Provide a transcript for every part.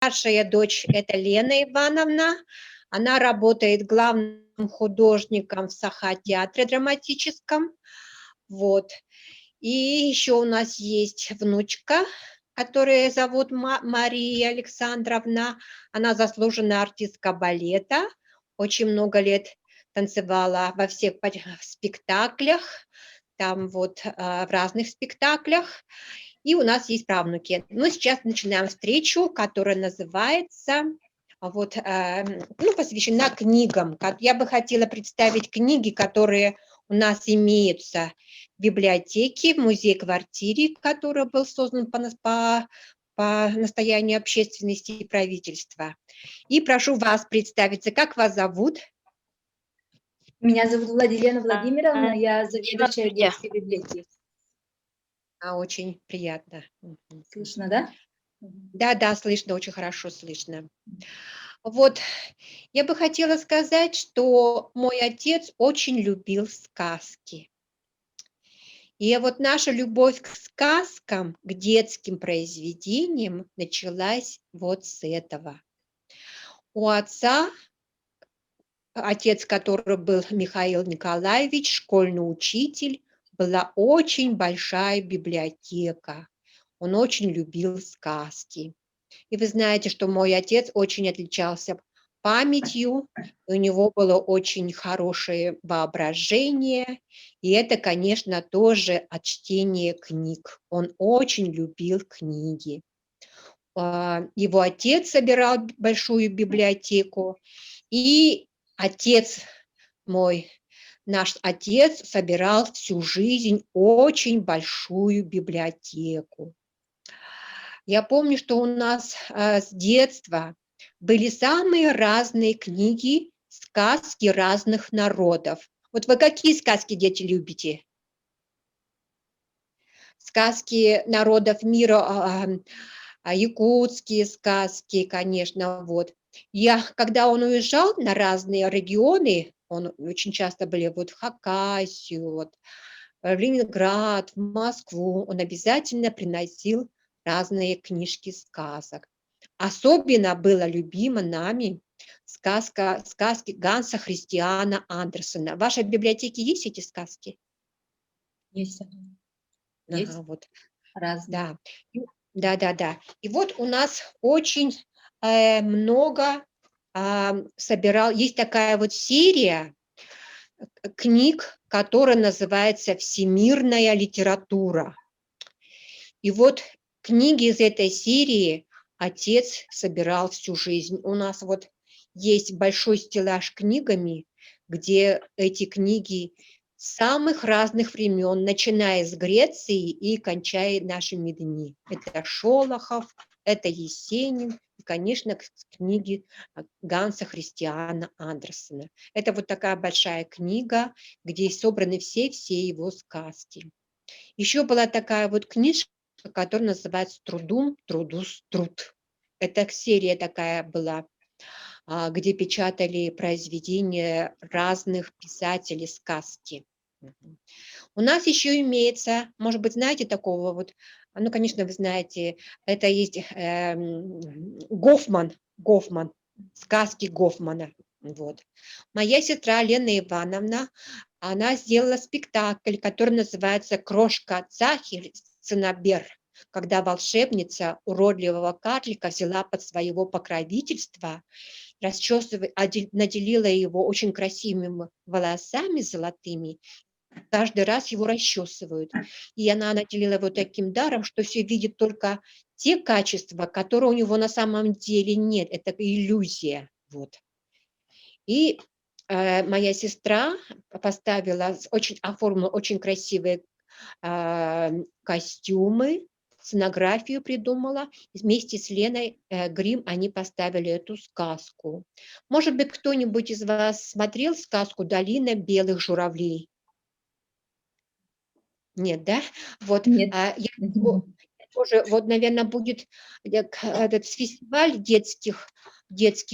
старшая дочь – это Лена Ивановна. Она работает главным художником в Саха-театре драматическом. Вот. И еще у нас есть внучка, которую зовут Мария Александровна. Она заслуженная артистка балета. Очень много лет танцевала во всех спектаклях, там вот в разных спектаклях. И у нас есть правнуки. Мы сейчас начинаем встречу, которая называется, посвящена книгам. Я бы хотела представить книги, которые у нас имеются в библиотеке, в музее-квартире, который был создан по настоянию общественности и правительства. И прошу вас представиться. Как вас зовут? Меня зовут Владилена Владимировна, я заведующая детской библиотеки. Очень приятно. Слышно, да? Да, слышно, очень хорошо слышно. Вот, я бы хотела сказать, что мой отец очень любил сказки. И вот наша любовь к сказкам, к детским произведениям началась вот с этого. У отца, отец, который был Михаил Николаевич, школьный учитель, была очень большая библиотека. Он очень любил сказки. И вы знаете, что мой отец очень отличался памятью, у него было очень хорошее воображение, и это, конечно, тоже от чтения книг. Он очень любил книги. Его отец собирал большую библиотеку, и отец мой, наш отец собирал всю жизнь очень большую библиотеку. Я помню, что у нас с детства были самые разные книги, сказки разных народов. Вот вы какие сказки, дети, любите? Сказки народов мира, якутские сказки, конечно, вот. Когда он уезжал на разные регионы, он очень часто были вот в Хакасию, вот, в Ленинград, в Москву, он обязательно приносил разные книжки сказок. Особенно было любимо нами сказки Ганса Христиана Андерсена. В вашей библиотеке есть эти сказки? Есть. Ага, вот. Разные. Да. И вот у нас очень много есть такая вот серия книг, которая называется «Всемирная литература». И вот книги из этой серии отец собирал всю жизнь. У нас вот есть большой стеллаж книгами, где эти книги самых разных времен, начиная с Греции и кончая нашими дни. Это Шолохов, это Есенин и, конечно, книги Ганса Христиана Андерсена. Это вот такая большая книга, где собраны все его сказки. Еще была такая вот книжка, которая называется «Трудум, трудус, труд». Это серия такая была, где печатали произведения разных писателей сказки. У нас еще имеется, может быть, знаете такого вот, ну, конечно, вы знаете, это есть Гофман, сказки Гофмана. Вот. Моя сестра Лена Ивановна, она сделала спектакль, который называется «Крошка Цахель Цинабер», когда волшебница уродливого карлика взяла под своего покровительства, наделила его очень красивыми волосами золотыми, каждый раз его расчесывают. И она наделила его таким даром, что все видит только те качества, которые у него на самом деле нет. Это иллюзия. Вот. И моя сестра оформила очень красивые костюмы, сценографию придумала. Вместе с Леной Грим они поставили эту сказку. Может быть, кто-нибудь из вас смотрел сказку «Долина белых журавлей»? Нет, да? Вот, Нет. тоже, вот, наверное, будет этот фестиваль детских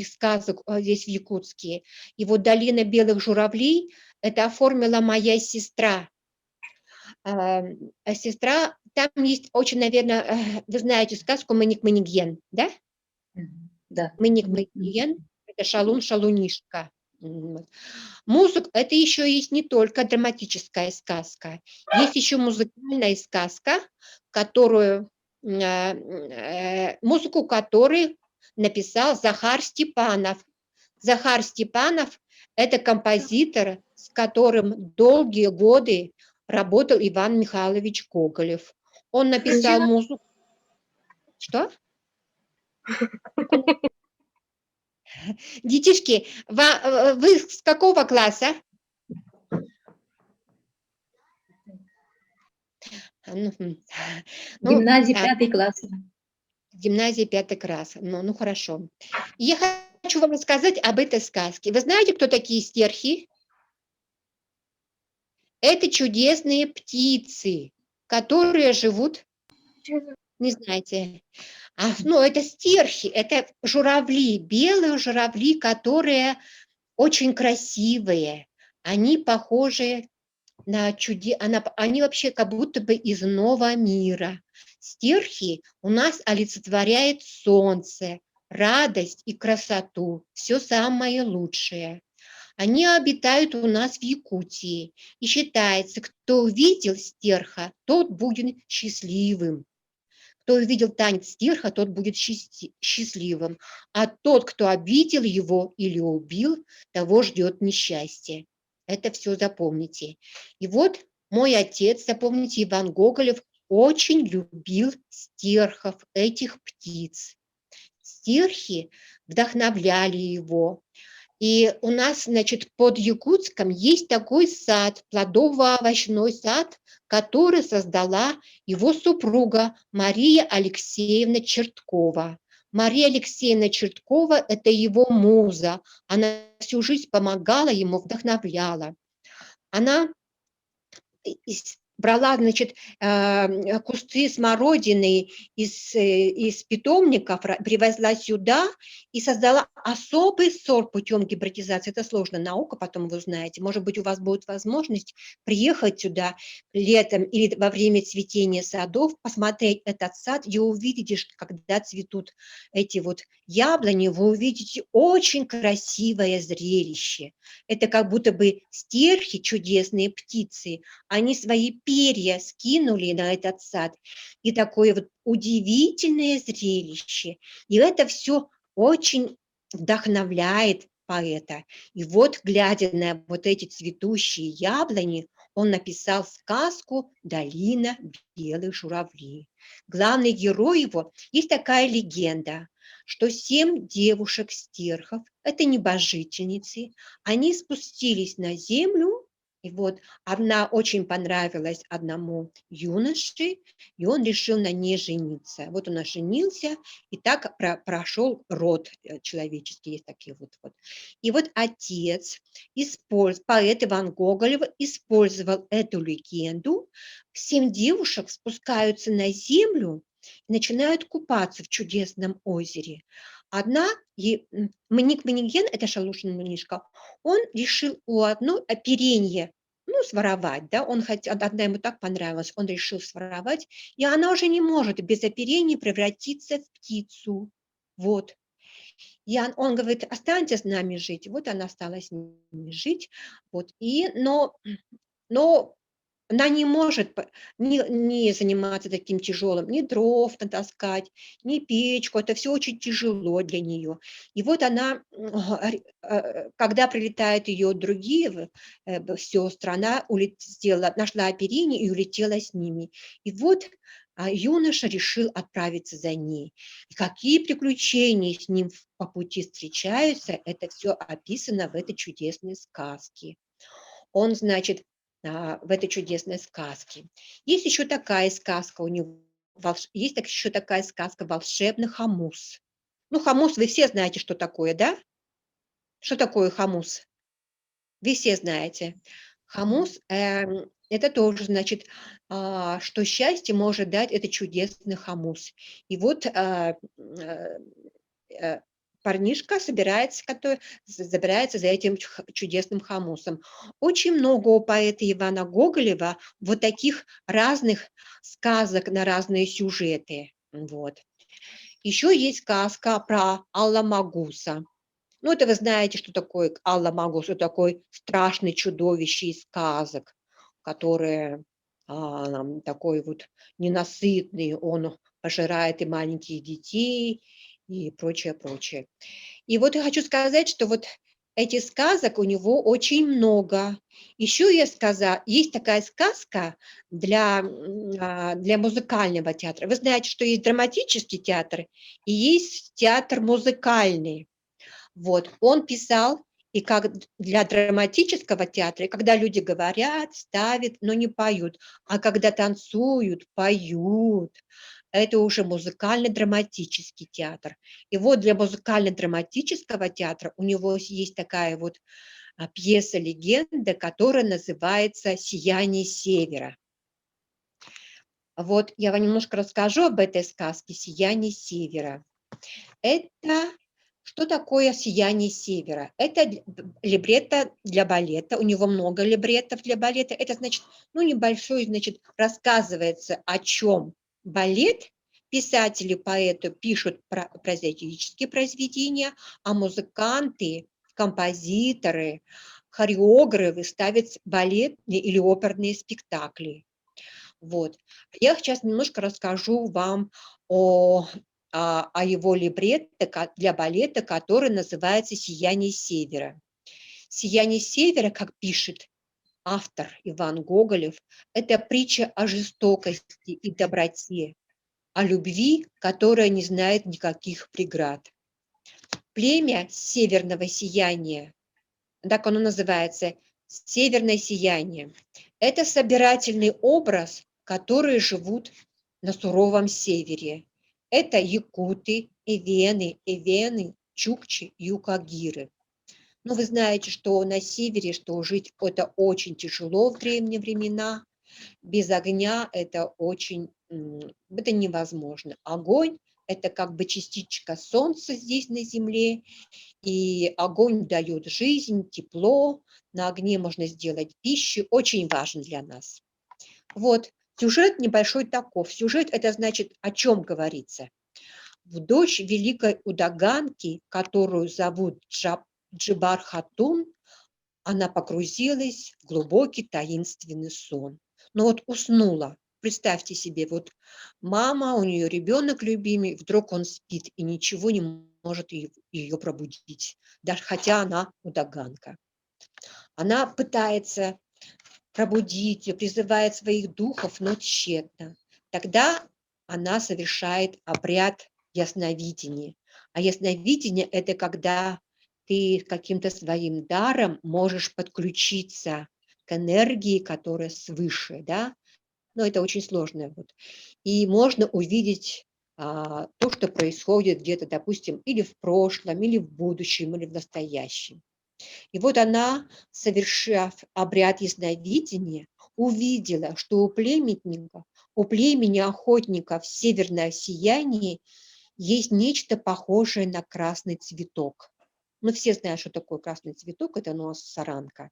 сказок здесь в Якутске. И вот «Долина белых журавлей» это оформила моя сестра. Сестра, там есть очень, наверное, вы знаете сказку «Маник-Маникген», да? Да. Мыник Мыниен – это шалун-шалунишка. Музыка – это еще есть не только драматическая сказка. Есть еще музыкальная сказка, музыку которой написал Захар Степанов. Захар Степанов – это композитор, с которым долгие годы работал Иван Михайлович Гоголев. Он написал музыку. Что? Детишки, вы с какого класса? Гимназия 5 класс. Гимназия 5 класс. Ну, хорошо. Я хочу вам рассказать об этой сказке. Вы знаете, кто такие стерхи? Это чудесные птицы, которые живут... Не знаете. Это стерхи, это журавли, белые журавли, которые очень красивые. Они похожи на они вообще как будто бы из нового мира. Стерхи у нас олицетворяет солнце, радость и красоту, все самое лучшее. Они обитают у нас в Якутии, и считается, кто увидел стерха, тот будет счастливым. Кто увидел танец стерха, тот будет счастливым, а тот, кто обидел его или убил, того ждет несчастье. Это все запомните. И вот мой отец, запомните, Иван Гоголев, очень любил стерхов, этих птиц. Стерхи вдохновляли его. И у нас, под Якутском есть такой сад, плодово-овощной сад, который создала его супруга Мария Алексеевна Черткова. Мария Алексеевна Черткова – это его муза. Она всю жизнь помогала ему, вдохновляла. Она брала, кусты смородины из питомников, привезла сюда и создала особый сорт путем гибридизации. Это сложная наука, потом вы узнаете. Может быть, у вас будет возможность приехать сюда летом или во время цветения садов, посмотреть этот сад, и увидите, когда цветут эти вот яблони, вы увидите очень красивое зрелище. Это как будто бы стерхи, чудесные птицы, они свои перья скинули на этот сад, и такое вот удивительное зрелище. И это все очень вдохновляет поэта. И вот, глядя на вот эти цветущие яблони, он написал сказку «Долина белых журавлей». Главный герой его, есть такая легенда, что 7 девушек-стерхов, это небожительницы, они спустились на землю, и вот она очень понравилась одному юноше, и он решил на ней жениться. Вот он оженился, и так прошел род человеческий, есть такие вот. И вот отец, поэт Иван Гоголев, использовал эту легенду. 7 девушек спускаются на землю и начинают купаться в чудесном озере. Одна, Мыник Мыниген, это шалушин мынишка, он решил у одной оперенье, своровать, да, одна ему так понравилась, он решил своровать, и она уже не может без оперения превратиться в птицу. Вот. И он говорит, останьте с нами жить. Вот она осталась с ними жить. Вот. Но она не может не заниматься таким тяжелым, ни дров натаскать, ни печку. Это все очень тяжело для нее. И вот она, когда прилетают ее другие сестры, она нашла оперение и улетела с ними. И вот юноша решил отправиться за ней. И какие приключения с ним по пути встречаются, это все описано в этой чудесной сказке. Он, в этой чудесной сказке. Есть еще такая сказка у него, есть еще такая сказка «Волшебный хомус». Хомус, вы все знаете, что такое, да? Что такое хомус? Вы все знаете. Хомус это тоже что счастье может дать это чудесный хомус. И вот парнишка забирается за этим чудесным хомусом. Очень много у поэта Ивана Гоголева вот таких разных сказок на разные сюжеты. Вот. Еще есть сказка про Алла Магуса. Ну, это вы знаете, что такое Алла Магус, это такой страшный чудовище из сказок, которое такой вот ненасытный, он пожирает и маленьких детей, и прочее, прочее. И вот я хочу сказать, что вот этих сказок у него очень много. Еще есть такая сказка для музыкального театра. Вы знаете, что есть драматический театр и есть театр музыкальный. Вот, он писал, и как для драматического театра, и когда люди говорят, ставят, но не поют, а когда танцуют, поют, это уже музыкально-драматический театр. И вот для музыкально-драматического театра у него есть такая вот пьеса-легенда, которая называется «Сияние севера». Вот я вам немножко расскажу об этой сказке «Сияние севера». Это что такое «Сияние севера»? Это либретто для балета, у него много либреттов для балета. Это значит, ну, небольшой, значит, рассказывается, о чем балет. Писатели, поэты пишут прозаические произведения, а музыканты, композиторы, хореографы ставят балетные или оперные спектакли. Вот. Я сейчас немножко расскажу вам о его либретто для балета, который называется «Сияние севера». «Сияние севера», как пишет автор Иван Гоголев, это притча о жестокости и доброте, о любви, которая не знает никаких преград. Племя северного сияния, так оно называется, «Северное сияние», это собирательный образ, которые живут на суровом севере. Это якуты, эвены, чукчи, юкагиры. Ну, вы знаете, что на севере, что жить это очень тяжело в древние времена. Без огня это это невозможно. Огонь – это как бы частичка солнца здесь на земле, и огонь дает жизнь, тепло, на огне можно сделать пищу, очень важен для нас. Вот, сюжет небольшой таков. Сюжет – это значит, о чем говорится. В дочь великой удаганки, которую зовут Джибар Хатун, она погрузилась в глубокий таинственный сон. Но вот уснула. Представьте себе, вот мама, у нее ребенок любимый, вдруг он спит и ничего не может ее пробудить, даже хотя она удаганка. Она пытается пробудить ее, призывает своих духов, но тщетно. Тогда она совершает обряд ясновидения. А ясновидение – это когда ты каким-то своим даром можешь подключиться к энергии, которая свыше, да, но это очень сложно. Вот. И можно увидеть то, что происходит где-то, допустим, или в прошлом, или в будущем, или в настоящем. И вот она, совершав обряд ясновидения, увидела, что у племени охотников северное сияние есть нечто похожее на красный цветок. Ну, все знают, что такое красный цветок, это саранка.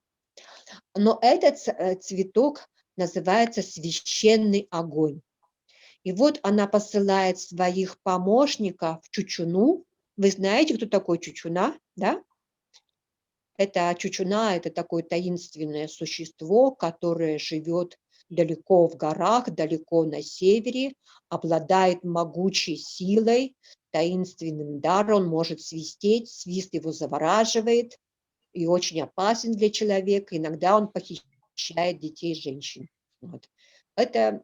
Но этот цветок называется священный огонь. И вот она посылает своих помощников в Чучуну. Вы знаете, кто такой Чучуна, да? Это Чучуна, это такое таинственное существо, которое живет далеко в горах, далеко на севере, обладает могучей силой, таинственным даром, он может свистеть, свист его завораживает и очень опасен для человека. Иногда он похищает детей и женщин. Вот. Это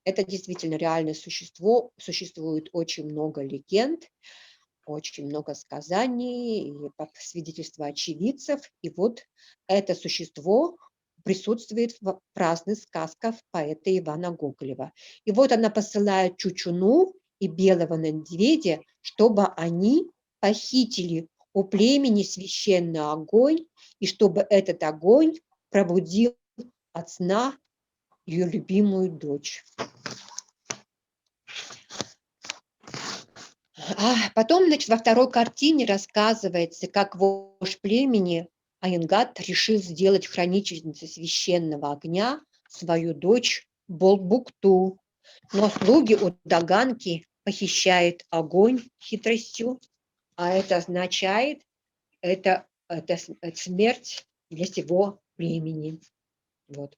действительно реальное существо, существует очень много легенд, очень много сказаний, и свидетельства очевидцев. И вот это существо присутствует в разных сказках поэта Ивана Гоголева. И вот она посылает Чучуну и белого медведя, чтобы они похитили у племени священный огонь, и чтобы этот огонь пробудил от сна ее любимую дочь. Потом, значит, во второй картине рассказывается, как вождь племени Аянгат решил сделать хранительницей священного огня свою дочь Болбукту. Но слуги у Даганки похищает огонь хитростью, а это означает, это смерть для всего племени. Вот.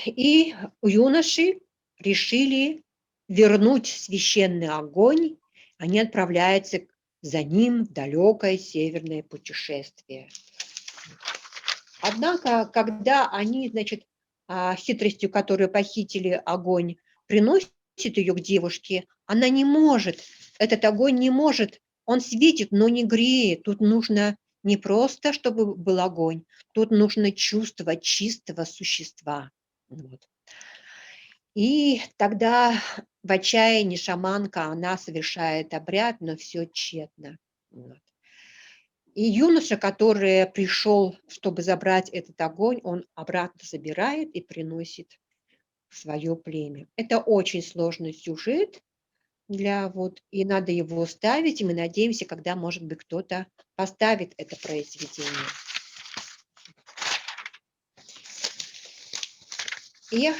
И юноши решили вернуть священный огонь, они отправляются за ним в далекое северное путешествие. Однако, когда они, значит, хитростью, которую похитили огонь, приносят ее к девушке, она не может, этот огонь не может, он светит, но не греет. Тут нужно не просто, чтобы был огонь, тут нужно чувство чистого существа. Вот. И тогда в отчаянии шаманка, она совершает обряд, но все тщетно. Вот. И юноша, который пришел, чтобы забрать этот огонь, он обратно забирает и приносит в свое племя. Это очень сложный сюжет и надо его ставить, и мы надеемся, когда, может быть, кто-то поставит это произведение. И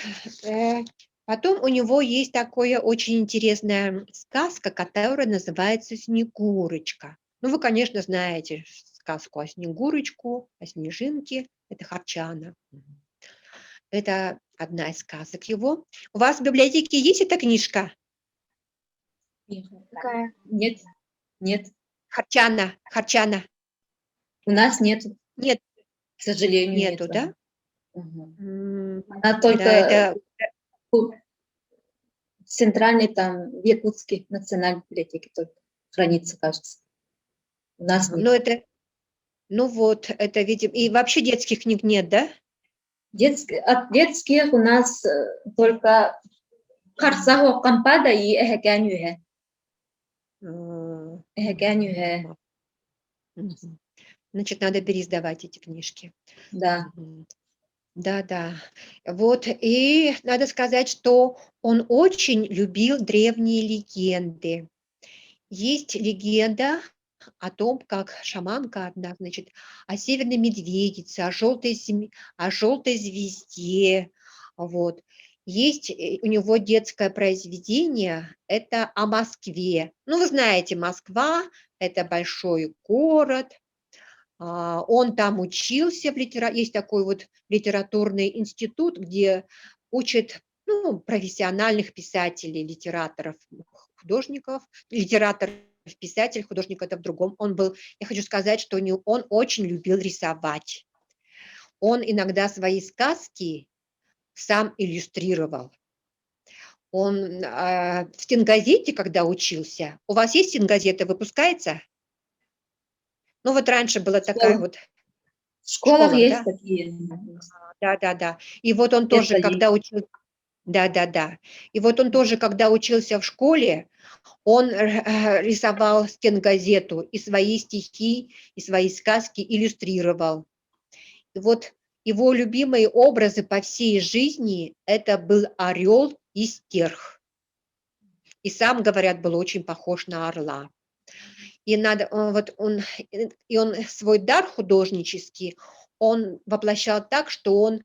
потом у него есть такая очень интересная сказка, которая называется «Снегурочка». Ну, вы, конечно, знаете сказку о Снегурочку, о Снежинке. Это Харчана. Это одна из сказок его. У вас в библиотеке есть эта книжка? Какая? Нет, нет. Харчана. У нас нет, Нет, к сожалению, нету, нет. да? Она Да, только это в центральной, там, в Якутске национальной библиотеке только хранится, кажется. У нас нет. вот, это, видимо, и вообще детских книг нет, да? От детских у нас только Харсахо Кампада и Эхекянюхе. М, Эхекянюхе, мгм. Значит, надо переиздавать эти книжки. да. Да. Вот, и надо сказать, что он очень любил древние легенды. Есть легенда о том, как шаманка одна, значит, о северной медведице, о желтой звезде. Вот. Есть у него детское произведение, это о Москве. Ну, вы знаете, Москва – это большой город, он там учился, есть такой вот литературный институт, где учат профессиональных писателей, литераторов, художников, литератор, писатель, художник это в другом. Я хочу сказать, что он очень любил рисовать. Он иногда свои сказки сам иллюстрировал. Он в стенгазете, когда учился, у вас есть стенгазета, выпускается? Ну вот раньше была такая вот В в школах школах, есть да? такие. Да. И вот он Это тоже, есть. когда учился, да. И вот он тоже, когда учился в школе, он рисовал стенгазету и свои стихи, и свои сказки иллюстрировал. И вот его любимые образы по всей жизни – это был орел и стерх. И сам, говорят, был очень похож на орла. И он свой дар художнический, он воплощал так, что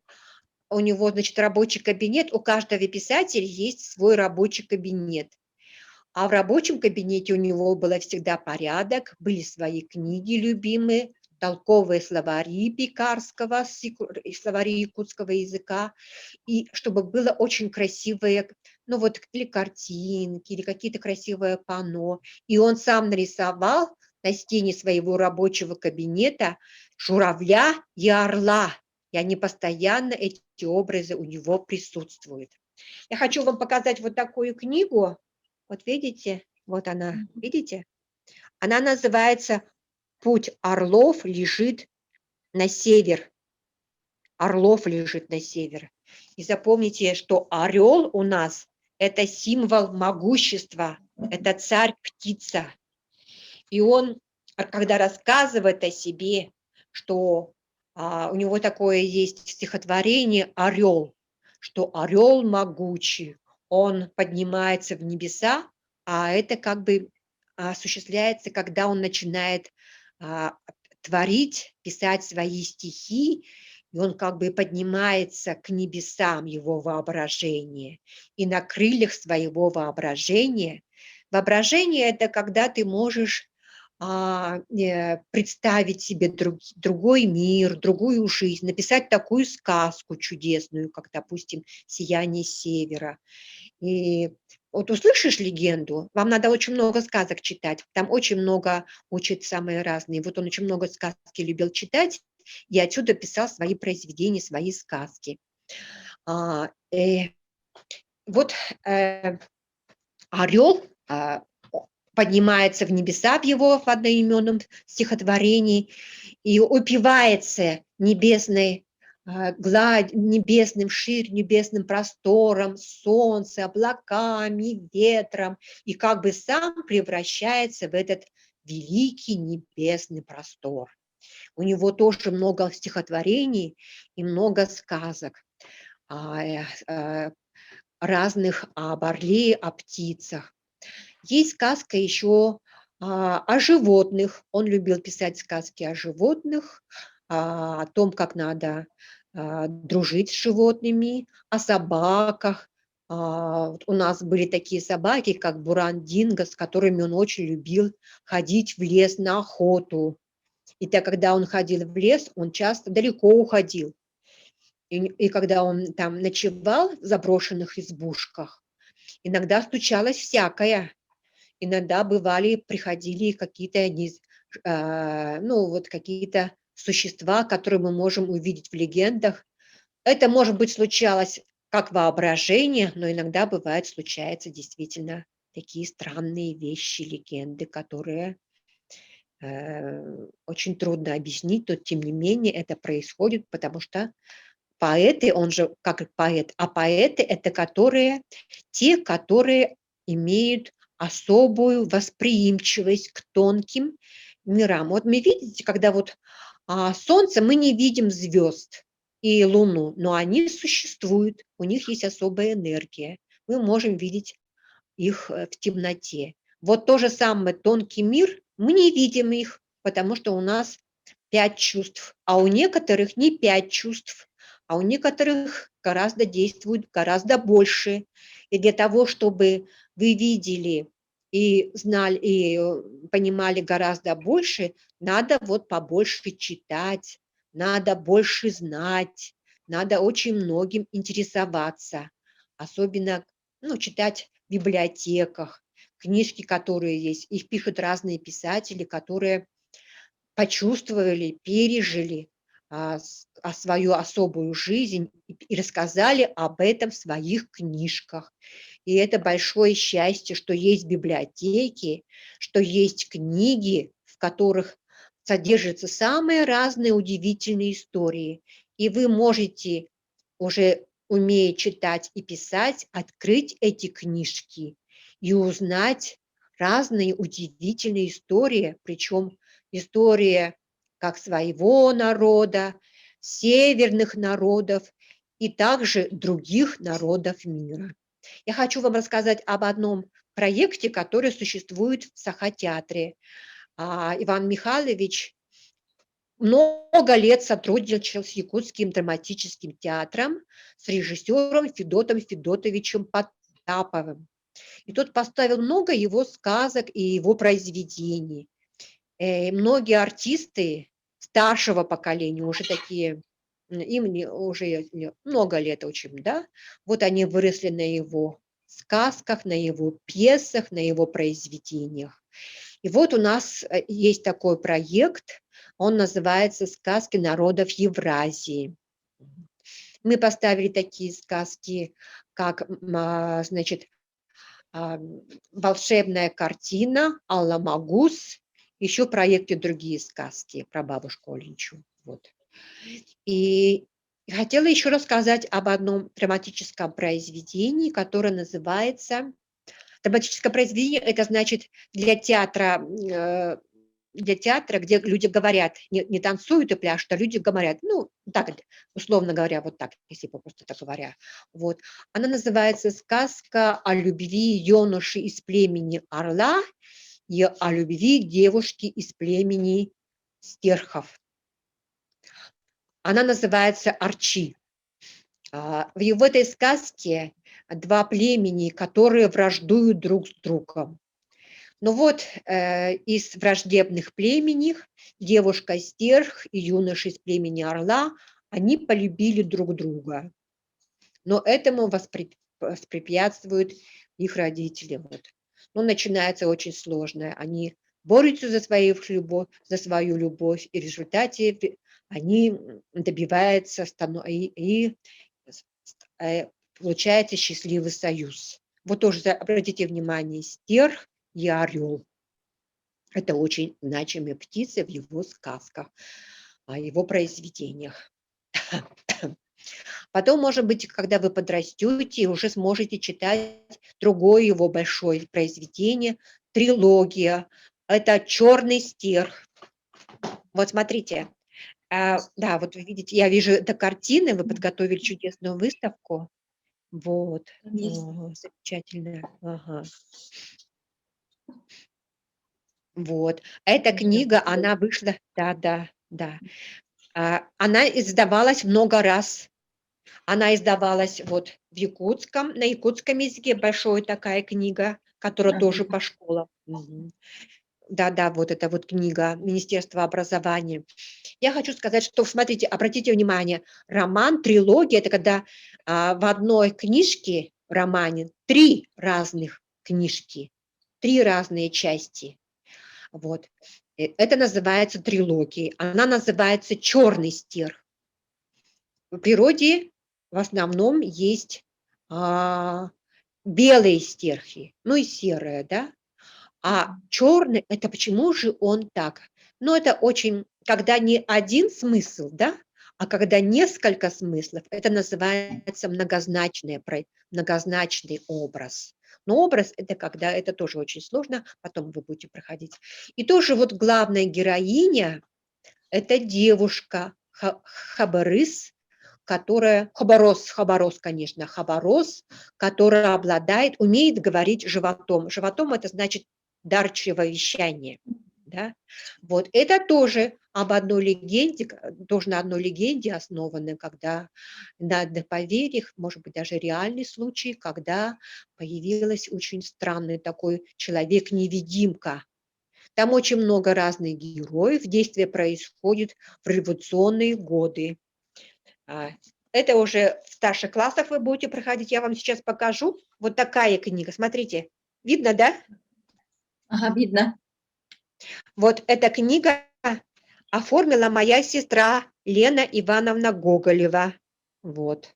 у него, значит, рабочий кабинет, у каждого писателя есть свой рабочий кабинет. А в рабочем кабинете у него был всегда порядок, были свои книги любимые, толковые словари Пекарского, словари якутского языка, и чтобы было очень красивые, или картинки, или какие-то красивые панно. И он сам нарисовал на стене своего рабочего кабинета журавля и орла. И они постоянно, эти образы у него присутствуют. Я хочу вам показать вот такую книгу. Вот видите, вот она, видите? Она называется «Путь орлов лежит на север». Орлов лежит на север. И запомните, что орел у нас – это символ могущества, это царь-птица. И он, когда рассказывает о себе, что у него такое есть стихотворение «Орел», что орел могучий, он поднимается в небеса, а это как бы осуществляется, когда он начинает творить, писать свои стихи, и он как бы поднимается к небесам, его воображение, и на крыльях своего воображения. Воображение – это когда ты можешь представить себе другой мир, другую жизнь, написать такую сказку чудесную, как, допустим, «Сияние севера». И вот услышишь легенду, вам надо очень много сказок читать, там очень много учат самые разные. Вот он очень много сказки любил читать, и отсюда писал свои произведения, свои сказки. Вот орел поднимается в небеса в его одноименном стихотворении и упивается небесной гладь, небесным ширь, небесным простором, солнцем, облаками, ветром, и как бы сам превращается в этот великий небесный простор. У него тоже много стихотворений и много сказок разных об орле, о птицах. Есть сказка еще о животных. Он любил писать сказки о животных, о том, как надо дружить с животными, о собаках. У нас были такие собаки, как Буран-Динго, с которыми он очень любил ходить в лес на охоту. И так, когда он ходил в лес, он часто далеко уходил. И когда он там ночевал в заброшенных избушках, иногда случалось всякое. Иногда приходили какие-то какие-то существа, которые мы можем увидеть в легендах. Это, может быть, случалось как воображение, но иногда случаются действительно такие странные вещи, легенды, которые очень трудно объяснить, но тем не менее это происходит, потому что поэты, он же как поэт, а поэты – это те, которые имеют особую восприимчивость к тонким мирам. Вот мы видите, когда Солнце, мы не видим звезд и Луну, но они существуют, у них есть особая энергия. Мы можем видеть их в темноте. Вот то же самое тонкий мир, мы не видим их, потому что у нас 5 чувств, а у некоторых не 5 чувств, а у некоторых действует гораздо больше. И для того, чтобы вы видели и знали, и понимали гораздо больше, надо побольше читать, надо больше знать, надо очень многим интересоваться, особенно читать в библиотеках, книжки, которые есть. Их пишут разные писатели, которые почувствовали, пережили свою особую жизнь и рассказали об этом в своих книжках. И это большое счастье, что есть библиотеки, что есть книги, в которых содержатся самые разные удивительные истории. И вы можете, уже умея читать и писать, открыть эти книжки и узнать разные удивительные истории, причем история как своего народа, северных народов и также других народов мира. Я хочу вам рассказать об одном проекте, который существует в Саха-театре. Иван Михайлович много лет сотрудничал с Якутским драматическим театром, с режиссером Федотом Федотовичем Потаповым. И тот поставил много его сказок и его произведений. Многие артисты старшего поколения, уже такие, им уже много лет очень, да, вот они выросли на его сказках, на его пьесах, на его произведениях. И вот у нас есть такой проект, он называется «Сказки народов Евразии». Мы поставили такие сказки, как, значит, «Волшебная картина», «Алла-Магус», еще в проекте другие сказки про бабушку Оленчу. Вот. И хотела еще рассказать об одном драматическом произведении, которое называется... Драматическое произведение – это значит для театра, где люди говорят, не танцуют и пляшут, а люди говорят, так, условно говоря, вот так, если просто так говоря. Вот. Она называется «Сказка о любви юноши из племени Орла и о любви девушки из племени Стерхов». Она называется «Арчи». В этой сказке два племени, которые враждуют друг с другом. Но вот из враждебных племеней девушка-стерх и юноша из племени орла, они полюбили друг друга. Но этому воспрепятствуют их родители. Вот. Ну, начинается очень сложно. Они борются за свою любовь, и в результате они добиваются и получается счастливый союз. Вот тоже обратите внимание, стерх и орел. Это очень значимые птицы в его сказках, о его произведениях. Потом, может быть, когда вы подрастете, уже сможете читать другое его большое произведение «Трилогия». Это «Черный стерх». Вот смотрите. Да, вот вы видите, я вижу, это картины, вы подготовили чудесную выставку. Вот. Конечно. Замечательно. Ага. Вот. Эта Тоже так книга, красиво. она вышла, да. Она издавалась много раз. Она издавалась вот в якутском, на якутском языке большая такая книга, которая тоже Ага. по школам. Мгм. Да, вот эта вот книга Министерства образования. Я хочу сказать, что, смотрите, обратите внимание, роман, трилогия – это когда в одной книжке, романе, 3 разных книжки, 3 разные части. Вот. Это называется трилогией. Она называется «Черный стерх». В природе в основном есть белые стерхи, ну и серые, да. А черный – это почему же он так? Ну, это очень, когда не один смысл, да, а когда несколько смыслов, это называется многозначный образ. Но образ – это когда, это тоже очень сложно, потом вы будете проходить. И тоже вот главная героиня – это девушка Хабарыс, Хабарос, конечно, Хабарос, которая умеет говорить животом. Животом – это значит дар чревовещания. Да? Вот это тоже об одной легенде, тоже на одной легенде основано, когда на поверьях, может быть, даже реальный случай, когда появился очень странный такой человек-невидимка. Там очень много разных героев, действие происходит в революционные годы. Это уже в старших классах вы будете проходить. Я вам сейчас покажу. Вот такая книга. Смотрите. Видно, да? Ага, видно. Вот эта книга оформила моя сестра Лена Ивановна Гоголева. Вот.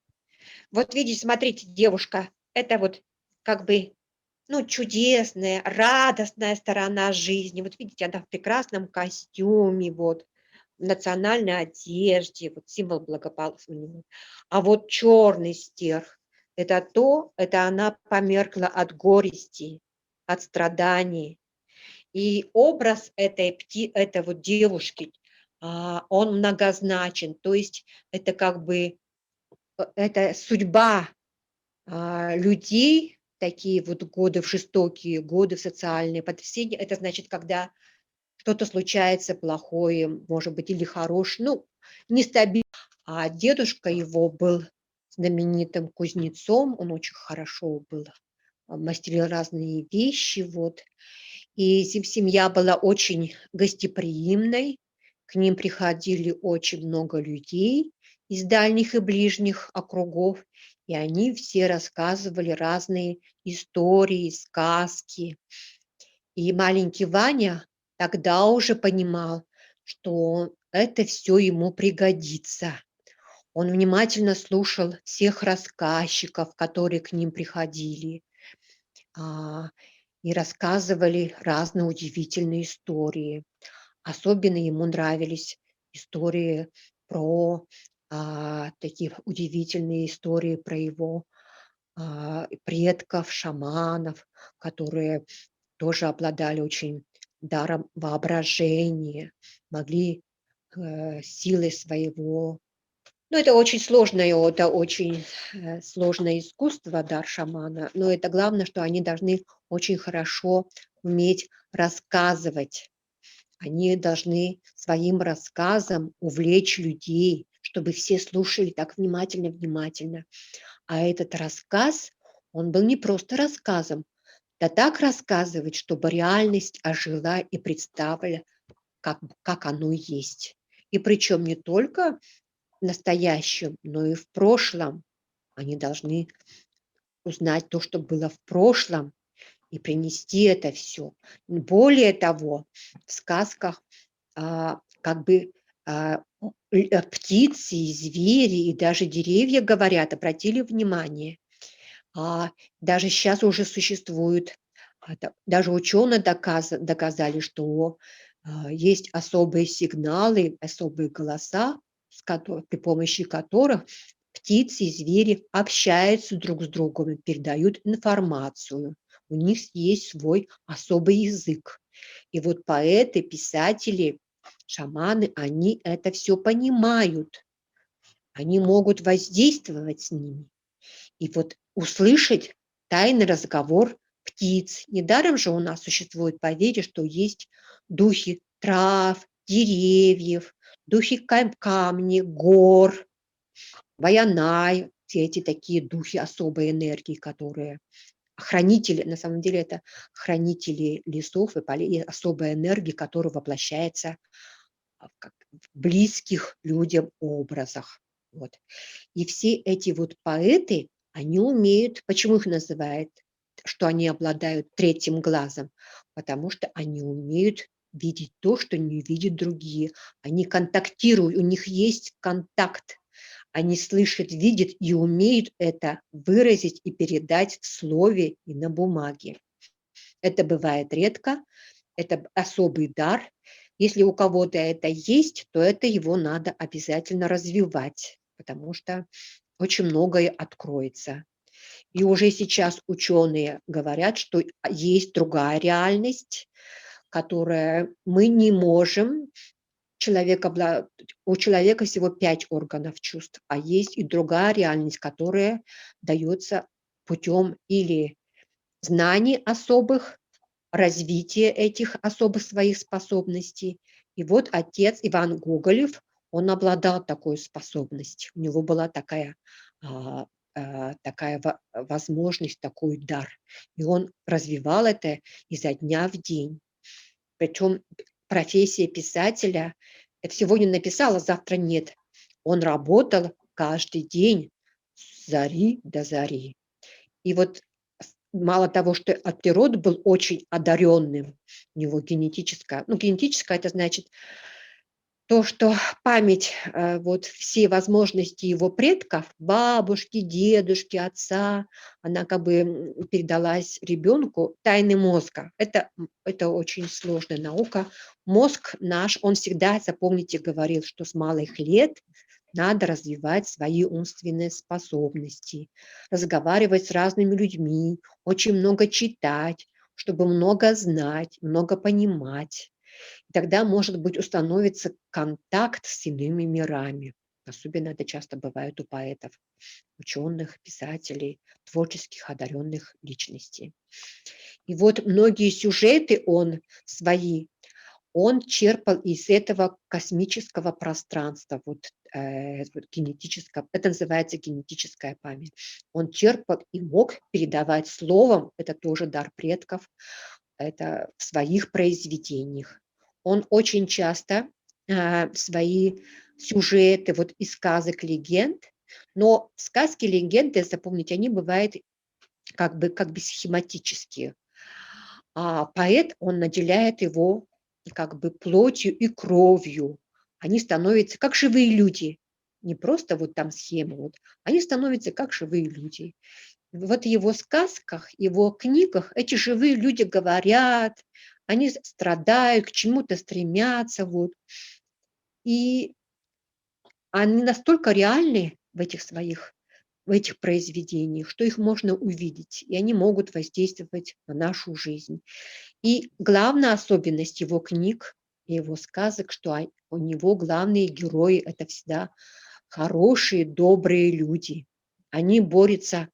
Вот видите, смотрите, девушка. Это вот как бы, ну, чудесная, радостная сторона жизни. Вот видите, она в прекрасном костюме, вот. В национальной одежде, вот символ благополучия. А вот черный стерх – это она померкла от горести, от страданий. И образ этой вот девушки, он многозначен, то есть это как бы это судьба людей, такие вот годы, в жестокие годы, в социальные потрясения. Это значит, когда что-то случается плохое, может быть, или хорошее, ну, нестабильно. А дедушка его был знаменитым кузнецом, он очень хорошо был, мастерил разные вещи, вот. И семья была очень гостеприимной, к ним приходили очень много людей из дальних и ближних округов, и они все рассказывали разные истории, сказки. И маленький Ваня тогда уже понимал, что это все ему пригодится. Он внимательно слушал всех рассказчиков, которые к ним приходили, а, и рассказывали разные удивительные истории. Особенно ему нравились истории про такие удивительные истории про его предков, шаманов, которые тоже обладали очень даром воображения, могли силой своего. Ну, это очень сложное искусство, дар шамана, но это главное, что они должны очень хорошо уметь рассказывать. Они должны своим рассказом увлечь людей, чтобы все слушали так внимательно. А этот рассказ, он был не просто рассказом, да так рассказывать, чтобы реальность ожила и представила, как оно есть. И причем не только в настоящем, но и в прошлом. Они должны узнать то, что было в прошлом, и принести это все. Более того, в сказках как бы птицы, и звери, и даже деревья говорят, обратили внимание. Даже сейчас уже существует, даже ученые доказали, что есть особые сигналы, особые голоса, при помощи которых птицы и звери общаются друг с другом и передают информацию. У них есть свой особый язык. И вот поэты, писатели, шаманы, они это все понимают. Они могут воздействовать с ними. И вот услышать тайный разговор птиц. Недаром же у нас существует поверье, что есть духи трав, деревьев, духи камней, гор, Ваянай, все эти такие духи особой энергии, которые хранители, на самом деле это хранители лесов и полей, и особая энергия, которая воплощается в близких людям образах. Вот. И все эти вот поэты, они умеют, почему их называют, что они обладают третьим глазом? Потому что они умеют видеть то, что не видят другие. Они контактируют, у них есть контакт. Они слышат, видят и умеют это выразить и передать в слове и на бумаге. Это бывает редко, это особый дар. Если у кого-то это есть, то это его надо обязательно развивать, потому что очень многое откроется. И уже сейчас ученые говорят, что есть другая реальность, которая мы не можем. У человека всего 5 органов чувств, а есть и другая реальность, которая дается путем или знаний особых, развития этих особых своих способностей. И вот отец Иван Гоголев, он обладал такой способностью. У него была а, такая возможность, такой дар. И он развивал это изо дня в день. Причем профессия писателя, это сегодня написал, а завтра нет. Он работал каждый день с зари до зари. И вот мало того, что от природы был очень одаренным, у него генетическое это значит то, что память, вот все возможности его предков, бабушки, дедушки, отца, она как бы передалась ребенку, тайны мозга. Это очень сложная наука. Мозг наш, он всегда, запомните, говорил, что с малых лет надо развивать свои умственные способности, разговаривать с разными людьми, очень много читать, чтобы много знать, много понимать. Тогда, может быть, установится контакт с иными мирами. Особенно это часто бывает у поэтов, ученых, писателей, творческих одаренных личностей. И вот многие сюжеты он черпал из этого космического пространства, генетического, это называется генетическая память. Он черпал и мог передавать словом, это тоже дар предков, это в своих произведениях. Он очень часто свои сюжеты вот из сказок, легенд, но сказки, легенды, запомните, они бывают как бы схематические. А поэт, он наделяет его как бы плотью и кровью. Они становятся как живые люди. Не просто вот там схемы, вот, они становятся как живые люди. Вот в его сказках, его книгах эти живые люди говорят, они страдают, к чему-то стремятся. Вот. И они настолько реальны в этих произведениях, что их можно увидеть, и они могут воздействовать на нашу жизнь. И главная особенность его книг, его сказок, что у него главные герои – это всегда хорошие, добрые люди. Они борются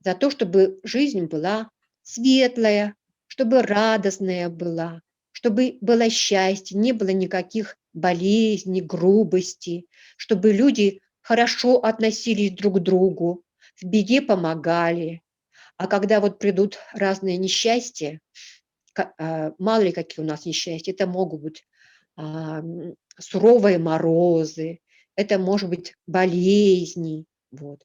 за то, чтобы жизнь была светлая, чтобы радостная была, чтобы было счастье, не было никаких болезни, грубости, чтобы люди хорошо относились друг к другу, в беде помогали. А когда вот придут разные несчастья, мало ли какие у нас несчастья, это могут быть суровые морозы, это может быть болезни, вот.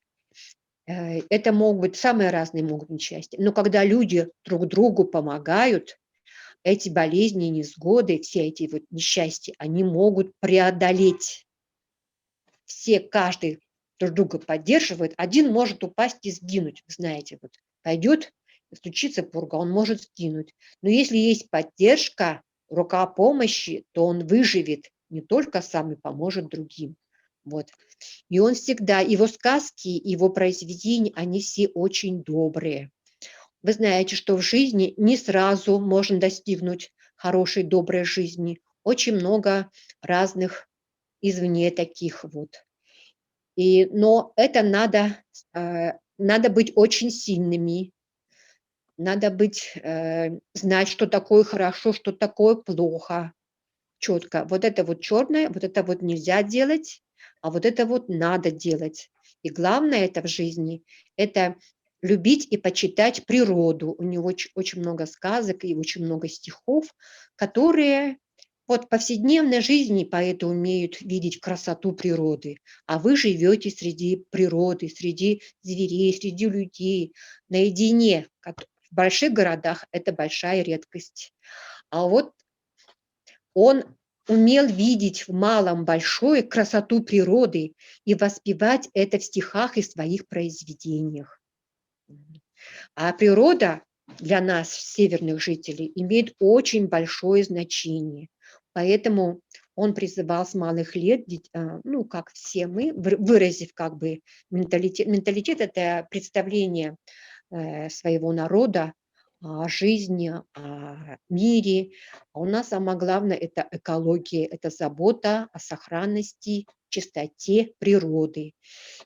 Это могут быть самые разные могут быть несчастья. Но когда люди друг другу помогают, эти болезни, невзгоды, все эти вот несчастья, они могут преодолеть. Все, каждый друг друга поддерживает, один может упасть и сгинуть, вы знаете, вот пойдет, стучится пурга, он может сгинуть. Но если есть поддержка, рука помощи, то он выживет, не только сам и поможет другим. Вот. И он всегда, его сказки, его произведения, они все очень добрые. Вы знаете, что в жизни не сразу можно достигнуть хорошей, доброй жизни. Очень много разных извне таких вот. Но это надо быть очень сильными, надо быть, знать, что такое хорошо, что такое плохо, четко. Вот это вот черное, вот это вот нельзя делать, а вот это вот надо делать. И главное это в жизни — это любить и почитать природу. У него очень много сказок и очень много стихов, которые вот в повседневной жизни поэты умеют видеть красоту природы, а вы живете среди природы, среди зверей, среди людей, наедине. В больших городах это большая редкость. А вот он умел видеть в малом большое красоту природы и воспевать это в стихах и своих произведениях. А природа для нас, северных жителей, имеет очень большое значение. Поэтому он призывал с малых лет, ну, как все мы, выразив как бы менталитет. Менталитет — это представление своего народа о жизни, о мире. А у нас самое главное — это экология, это забота о сохранности, чистоте природы.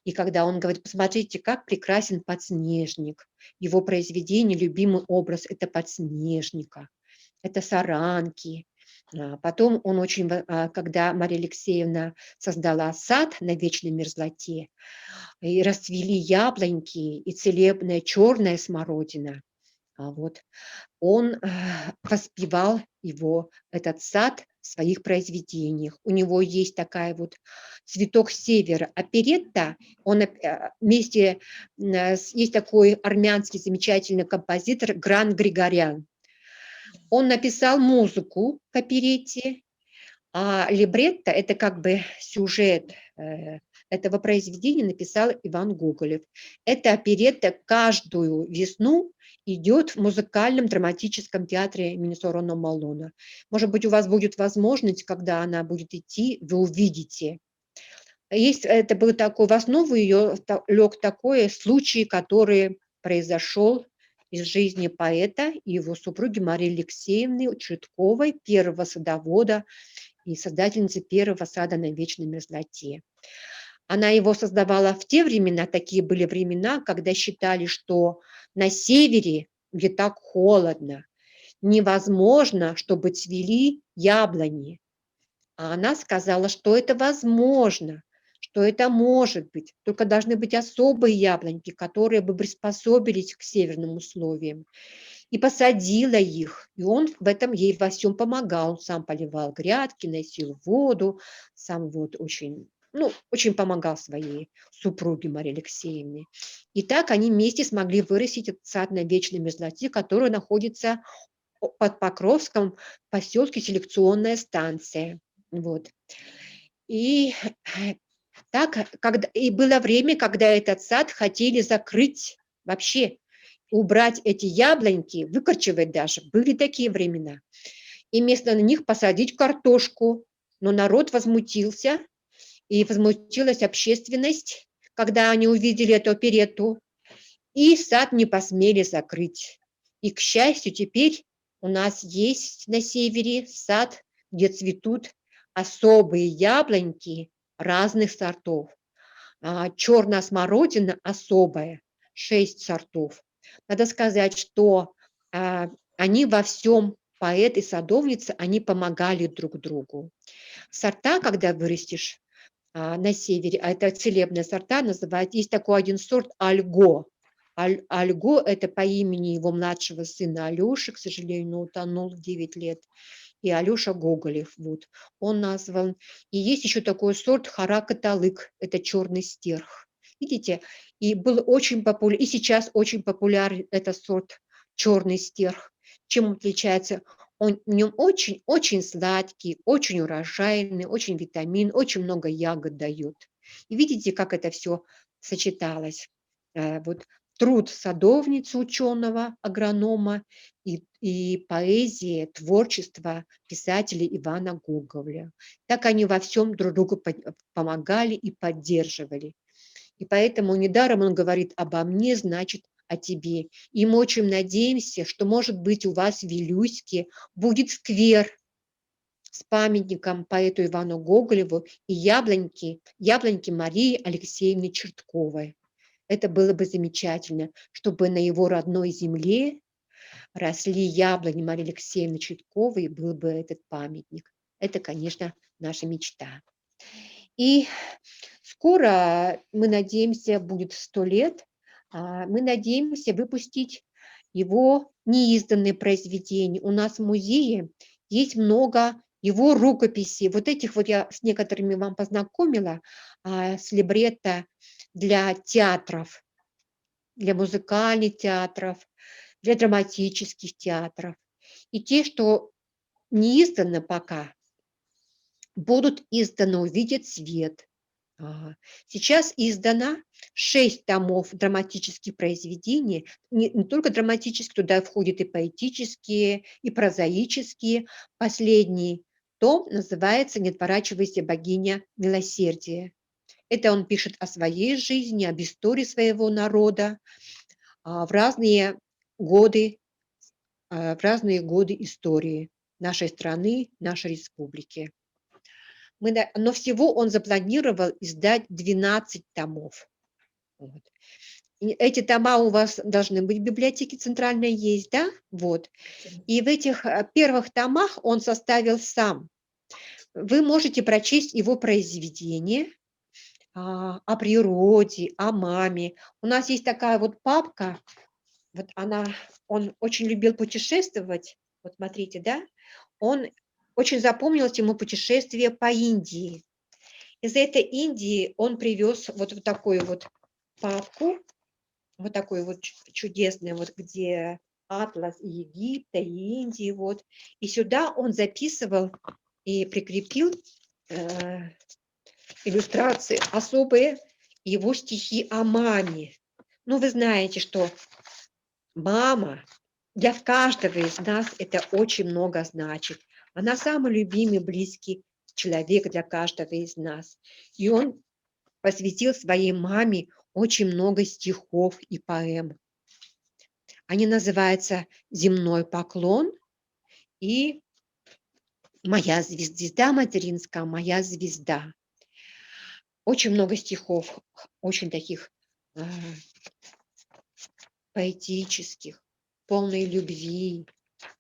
И когда он говорит: посмотрите, как прекрасен подснежник, его произведение, любимый образ — это подснежника, это саранки. Потом он очень, когда Мария Алексеевна создала сад на вечной мерзлоте, и расцвели яблоньки, и целебная черная смородина, вот он воспевал его, этот сад, в своих произведениях. У него есть такая вот «Цветок севера» оперетта. Он вместе есть такой армянский замечательный композитор Гран Григорян. Он написал музыку к оперетте, а либретто — это как бы сюжет этого произведения написал Иван Гоголев. Эта оперетта каждую весну идет в музыкальном драматическом театре имени Сорона Малона. Может быть, у вас будет возможность, когда она будет идти, вы увидите. Это был такой, в основу ее лег такой случай, который произошел из жизни поэта и его супруги Марии Алексеевны Чутковой, первого садовода и создательницы первого сада на вечной мерзлоте. Она его создавала в те времена, такие были времена, когда считали, что на севере, где так холодно, невозможно, чтобы цвели яблони. А она сказала, что это возможно, что это может быть, только должны быть особые яблоньки, которые бы приспособились к северным условиям. И посадила их, и он в этом ей во всем помогал. Он сам поливал грядки, носил воду, сам вот очень, ну, очень помогал своей супруге Марии Алексеевне. И так они вместе смогли вырастить этот сад на вечной мерзлоте, который находится под Покровском, в поселке Селекционная станция. Вот. И так, и было время, когда этот сад хотели закрыть вообще, убрать эти яблоньки, выкорчевать даже. Были такие времена. И вместо них посадить картошку. Но народ возмутился, и возмутилась общественность, когда они увидели эту оперетту. И сад не посмели закрыть. И, к счастью, теперь у нас есть на севере сад, где цветут особые яблоньки разных сортов. Черная смородина особая, 6 сортов. Надо сказать, что они во всем, поэт и садовница, они помогали друг другу. сорта, когда вырастешь на севере, а это целебные сорта, называют, есть такой один сорт Альго. Альго – это по имени его младшего сына Алёши, к сожалению, утонул в 9 лет, и Алёша Гоголев, вот, он назван. И есть еще такой сорт Харакаталык, это черный стерх. Видите, и был очень популярен, и сейчас очень популярен этот сорт черный стерх. Чем он отличается? Он в нем очень-очень сладкий, очень урожайный, очень витамин, очень много ягод дает. И видите, как это все сочеталось. Вот труд садовницы, ученого, агронома и поэзия, творчество писателя Ивана Гоголя. Так они во всем друг другу помогали и поддерживали. И поэтому недаром он говорит обо мне, значит, о тебе. И мы очень надеемся, что, может быть, у вас в Вилюйске будет сквер с памятником поэту Ивану Гоголеву и яблоньки Марии Алексеевны Чертковой. Это было бы замечательно, чтобы на его родной земле росли яблони Марии Алексеевны Чертковой, и был бы этот памятник. Это, конечно, наша мечта. И скоро, мы надеемся, будет 100 лет, мы надеемся выпустить его неизданные произведения. У нас в музее есть много его рукописей. Вот этих вот я с некоторыми вам познакомила, с либретто для театров, для музыкальных театров, для драматических театров. И те, что не изданы пока, будут изданы, увидят свет. Сейчас издано 6 томов драматических произведений, не только драматические, туда входят и поэтические, и прозаические. Последний том называется «Не отворачивайся, богиня милосердия». Это он пишет о своей жизни, об истории своего народа в разные годы истории нашей страны, нашей республики. Но всего он запланировал издать 12 томов. Вот. И эти тома у вас должны быть в библиотеке центральной есть, да? Вот. И в этих первых томах он составил сам. Вы можете прочесть его произведения о природе, о маме. У нас есть такая вот папка, вот он очень любил путешествовать, вот смотрите, да? Он очень запомнилось ему путешествие по Индии. Из этой Индии он привез вот такую вот папку, вот такой вот чудесный, вот где атлас и Египта, и Индии, вот. И сюда он записывал и прикрепил иллюстрации особые, его стихи о маме. Ну, вы знаете, что мама для каждого из нас это очень много значит. Она самый любимый, близкий человек для каждого из нас. И он посвятил своей маме очень много стихов и поэм. Они называются «Земной поклон» и «Моя звезда материнская, моя звезда». Очень много стихов, очень таких поэтических, полной любви,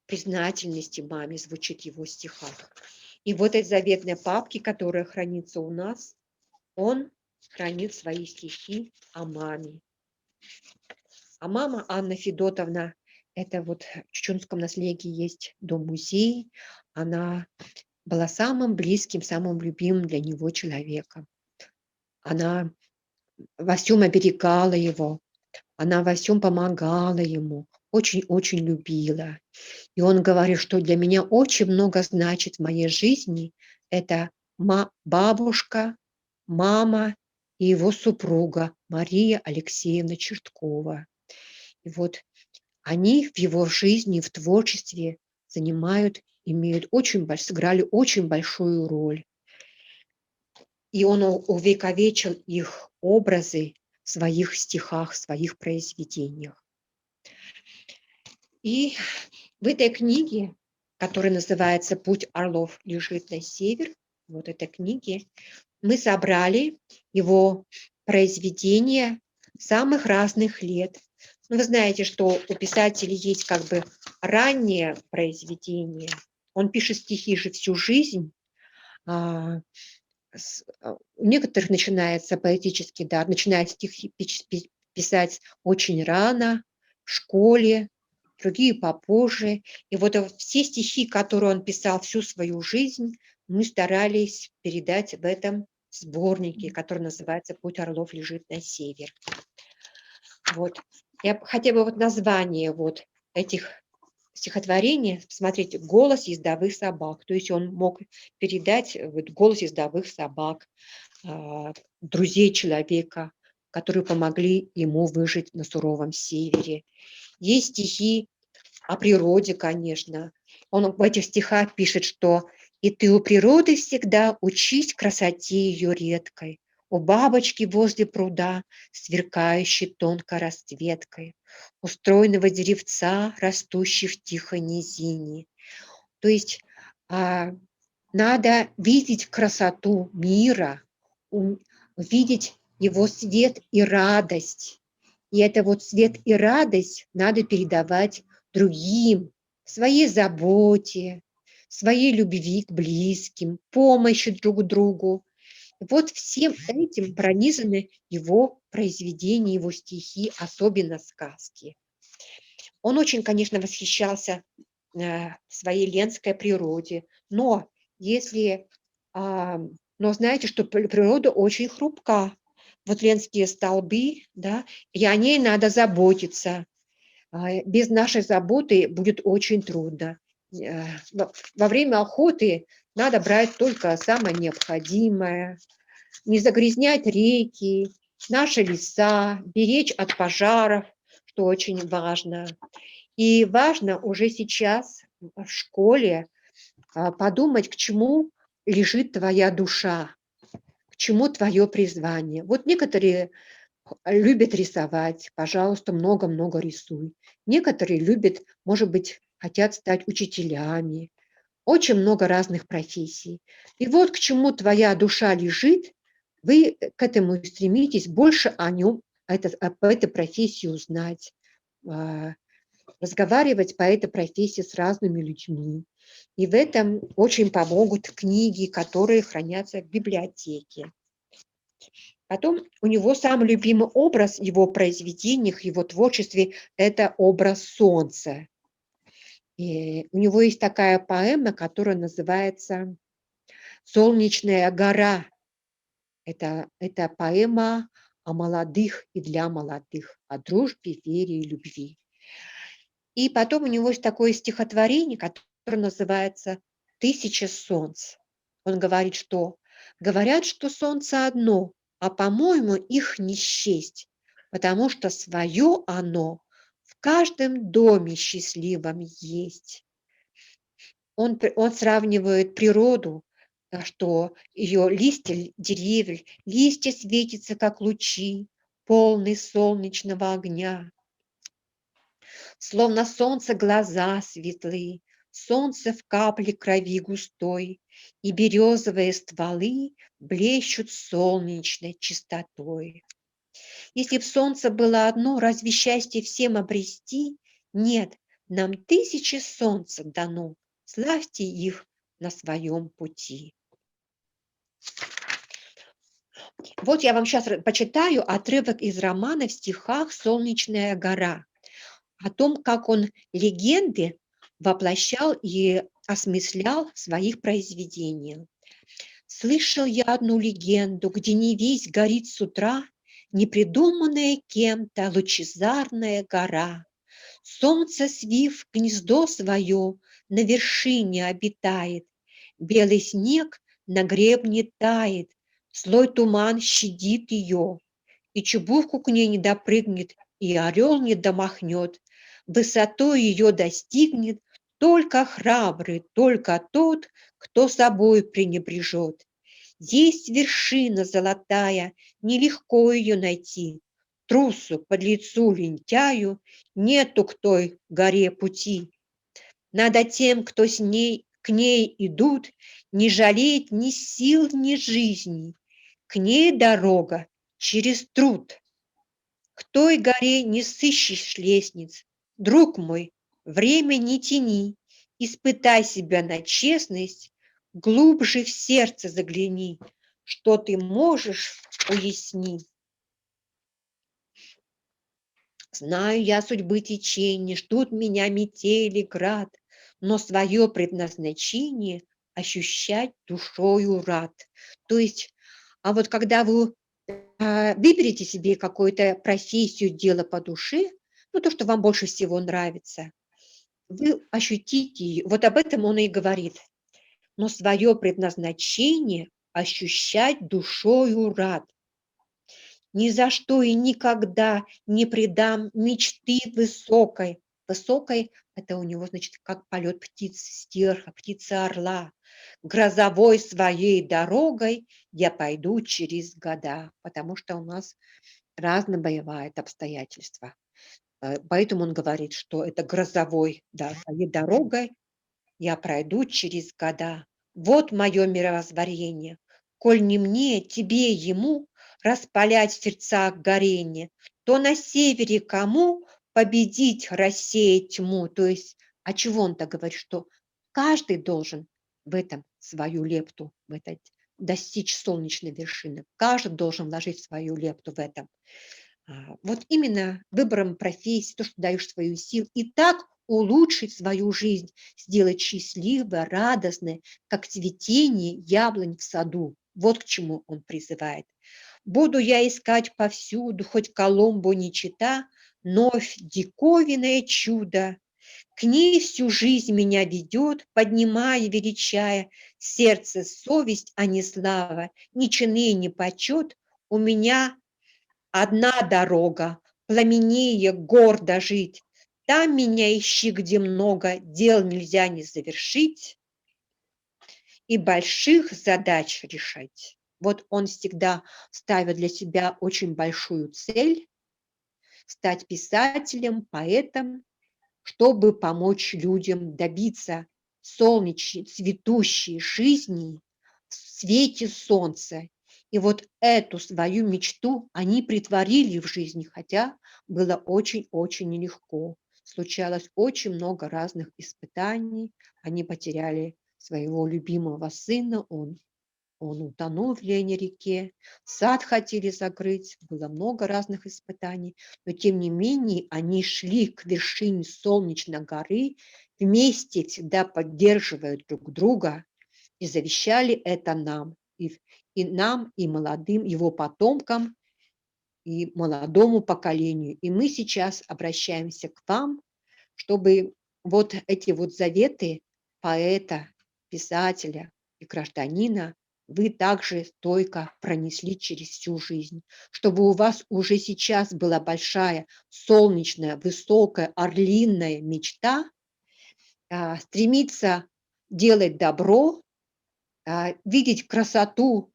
признательности маме звучит в его стихах. И вот этой заветной папке, которая хранится у нас, он хранит свои стихи о маме. А мама Анна Федотовна, это вот в Чеченском наследии есть дом-музей, она была самым близким, самым любимым для него человеком. Она во всем оберегала его, она во всем помогала ему, очень-очень любила. И он говорит, что для меня очень много значит в моей жизни это бабушка, мама и его супруга Мария Алексеевна Черткова. И вот они в его жизни, в творчестве сыграли очень большую роль. И он увековечил их образы в своих стихах, в своих произведениях. И в этой книге, которая называется «Путь орлов лежит на север», вот этой книге, мы собрали его произведения самых разных лет. Ну, вы знаете, что у писателей есть как бы раннее произведение. Он пишет стихи же всю жизнь, а, у некоторых начинается поэтический дар, начинают стихи писать очень рано, в школе, другие попозже. И вот все стихи, которые он писал всю свою жизнь, мы старались передать в этом сборнике, который называется «Путь орлов лежит на север». Вот. Я хотя бы вот название вот этих стихотворений, посмотрите, «Голос ездовых собак». То есть он мог передать вот голос ездовых собак, друзей человека, которые помогли ему выжить на суровом севере. Есть стихи о природе, конечно. Он в этих стихах пишет, что «И ты у природы всегда учись красоте ее редкой, у бабочки возле пруда, сверкающей тонкой расцветкой, у стройного деревца, растущей в тихой низине». То есть надо видеть красоту мира, видеть его свет и радость. И это вот свет и радость надо передавать другим, своей заботе, своей любви к близким, помощи друг другу. Вот всем этим пронизаны его произведения, его стихи, особенно сказки. Он очень, конечно, восхищался своей ленской природе, но если, но знаете, что природа очень хрупка. Вот ленские столбы, да, и о ней надо заботиться. Без нашей заботы будет очень трудно. Во время охоты надо брать только самое необходимое, не загрязнять реки, наши леса, беречь от пожаров, что очень важно. И важно уже сейчас в школе подумать, к чему лежит твоя душа, к чему твое призвание. Вот некоторые любят рисовать, пожалуйста, много-много рисуй. Некоторые любят, может быть, хотят стать учителями. Очень много разных профессий. И вот к чему твоя душа лежит, вы к этому стремитесь больше о нем, об этой профессии узнать, разговаривать по этой профессии с разными людьми. И в этом очень помогут книги, которые хранятся в библиотеке. Потом у него самый любимый образ в его произведениях, в его творчестве – это образ солнца. И у него есть такая поэма, которая называется «Солнечная гора». Это поэма о молодых и для молодых, о дружбе, вере и любви. И потом у него есть такое стихотворение, которое называется «Тысяча солнц». Он говорит, что говорят, что солнце одно, а, по-моему, их не счесть, потому что свое оно в каждом доме счастливом есть. Он сравнивает природу, что ее листья деревьев, листья светятся, как лучи, полные солнечного огня. Словно солнце глаза светлы, солнце в капле крови густой, и березовые стволы блещут солнечной чистотой. Если б солнце было одно, разве счастье всем обрести? Нет, нам тысячи солнца дано, славьте их на своем пути. Вот я вам сейчас почитаю отрывок из романа в стихах «Солнечная гора», о том, как он легенды воплощал и осмыслял в своих произведениях. «Слышал я одну легенду, где не весь горит с утра непридуманная кем-то лучезарная гора. Солнце, свив гнездо свое, на вершине обитает, белый снег на гребне тает, слой туман щадит ее, и чубувку к ней не допрыгнет, и орел не домахнет, высотой ее достигнет только храбрый, только тот, кто собой пренебрежет. Есть вершина золотая, нелегко ее найти. Трусу, подлецу, лентяю нету к той горе пути. Надо тем, кто к ней идут, не жалеть ни сил, ни жизни. К ней дорога через труд. К той горе не сыщешь лестниц. Друг мой, время не тяни, испытай себя на честность, глубже в сердце загляни, что ты можешь, уясни. Знаю я судьбы течения, ждут меня метели, град, но свое предназначение ощущать душою рад. То есть, а вот когда вы выберите себе какую-то профессию, дело по душе, ну, то, что вам больше всего нравится, вы ощутите, вот об этом он и говорит, но свое предназначение ощущать душою рад. Ни за что и никогда не предам мечты высокой. Высокой — это у него, значит, как полет птицы стерха, птицы орла. Грозовой своей дорогой я пойду через года, потому что у нас разные бывают обстоятельства. Поэтому он говорит, что это грозовой, да, своей дорогой я пройду через года. Вот мое мировоззрение. Коль не мне, тебе, ему распалять в сердцах горение, то на севере кому победить, рассеять тьму? То есть, а чего он так говорит, что каждый должен в этом свою лепту, в этот, достичь солнечной вершины. Каждый должен вложить свою лепту в этом. Вот именно выбором профессии, то, что даешь свою силу, и так улучшить свою жизнь, сделать счастливой, радостной, как цветение яблонь в саду. Вот к чему он призывает. Буду я искать повсюду, хоть Коломбу не чита, вновь диковинное чудо. К ней всю жизнь меня ведет, поднимая, величая, сердце совесть, а не слава, ни чины, ни почет. У меня одна дорога, пламенее гордо жить. Там меня ищи, где много дел нельзя не завершить и больших задач решать. Вот он всегда ставит для себя очень большую цель стать писателем, поэтом, чтобы помочь людям добиться солнечной, цветущей жизни в свете солнца. И вот эту свою мечту они притворили в жизни, хотя было очень-очень нелегко. Случалось очень много разных испытаний. Они потеряли своего любимого сына, он утонул в Лене реке, сад хотели закрыть, было много разных испытаний, но тем не менее они шли к вершине солнечной горы, вместе всегда поддерживая друг друга и завещали это нам, и нам, и молодым, его потомкам, и молодому поколению. И мы сейчас обращаемся к вам, чтобы вот эти вот заветы поэта, писателя и гражданина вы также стойко пронесли через всю жизнь, чтобы у вас уже сейчас была большая солнечная, высокая, орлиная мечта стремиться делать добро, видеть красоту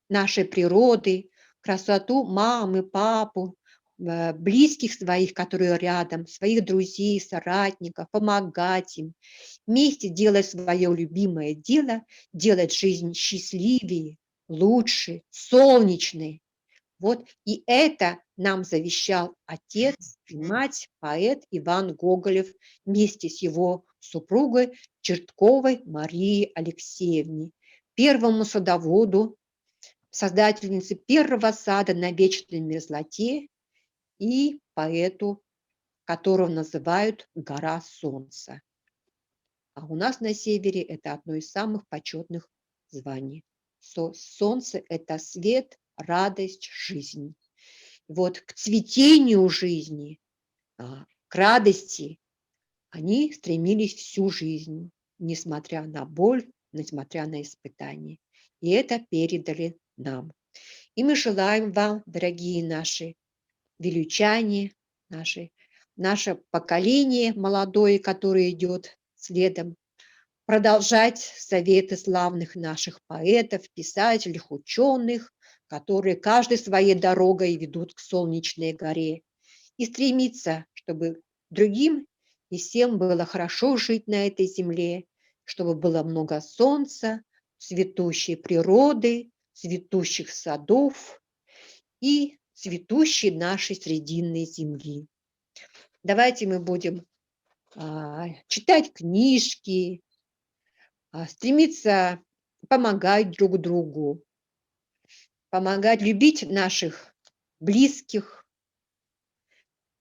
нашей природы, красоту мамы, папу, близких своих, которые рядом, своих друзей, соратников, помогать им, вместе делать свое любимое дело, делать жизнь счастливее, лучше, солнечной. Вот и это нам завещал отец и мать, поэт Иван Гоголев вместе с его супругой Чертковой Марией Алексеевной, первому садоводу, создательнице первого сада на вечной мерзлоте и поэту, которого называют «Гора солнца». А у нас на севере это одно из самых почетных званий. Солнце – это свет, радость, жизнь. Вот к цветению жизни, к радости они стремились всю жизнь, несмотря на боль, несмотря на испытания. И это передали нам. И мы желаем вам, дорогие наши величане, наше поколение молодое, которое идет следом, продолжать советы славных наших поэтов, писателей, ученых, которые каждой своей дорогой ведут к солнечной горе, и стремиться, чтобы другим и всем было хорошо жить на этой земле, чтобы было много солнца, цветущей природы, цветущих садов и цветущей нашей срединной земли. Давайте мы будем читать книжки, стремиться помогать друг другу, помогать любить наших близких,